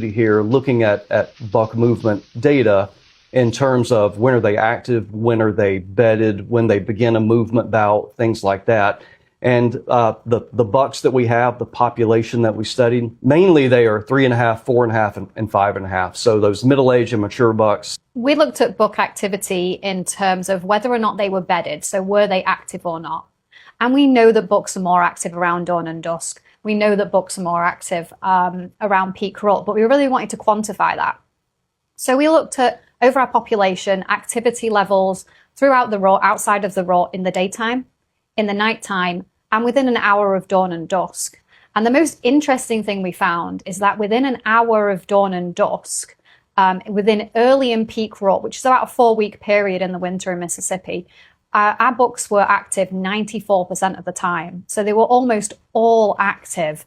here looking at buck movement data in terms of when are they active, when are they bedded, when they begin a movement bout, things like that. And the bucks that we have, the population that we studied, mainly they are 3.5, 4.5, and 5.5. So those middle-aged and mature bucks. We looked at buck activity in terms of whether or not they were bedded. So were they active or not? And we know that bucks are more active around dawn and dusk. We know that bucks are more active around peak rut, but we really wanted to quantify that. So we looked at over our population activity levels throughout the rut, outside of the rut, in the daytime, in the nighttime, and within an hour of dawn and dusk. And the most interesting thing we found is that within an hour of dawn and dusk, within early and peak rut, which is about a 4-week period in the winter in Mississippi, our bucks were active 94% of the time. So they were almost all active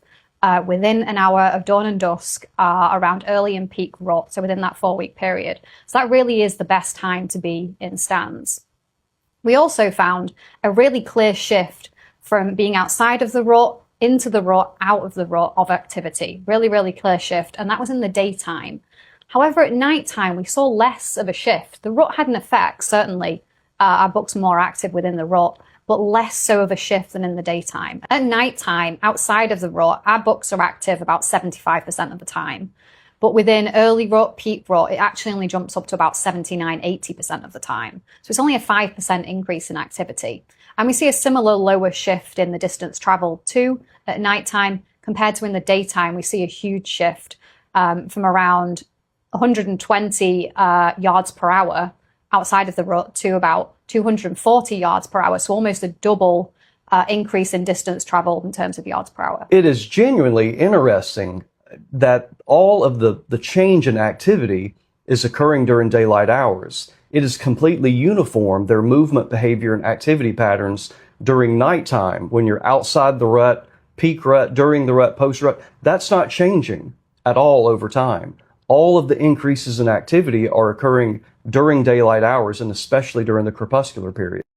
within an hour of dawn and dusk around early and peak rut, so within that 4-week period. So that really is the best time to be in stands. We also found a really clear shift from being outside of the rut into the rut, out of the rut of activity. Really, really clear shift, and that was in the daytime. However, at nighttime, we saw less of a shift. The rut had an effect, certainly. Our bucks were more active within the rut, but less so of a shift than in the daytime. At nighttime, outside of the rut, our bucks are active about 75% of the time. But within early rut, peak rut, it actually only jumps up to about 79, 80% of the time. So it's only a 5% increase in activity. And we see a similar lower shift in the distance traveled too at nighttime compared to in the daytime. We see a huge shift from around 120 yards per hour outside of the rut to about 240 yards per hour. So almost a double increase in distance traveled in terms of yards per hour. It is genuinely interesting that all of the change in activity is occurring during daylight hours. It is completely uniform, their movement behavior and activity patterns during nighttime when you're outside the rut, peak rut, during the rut, post rut. That's not changing at all over time. All of the increases in activity are occurring during daylight hours and especially during the crepuscular period.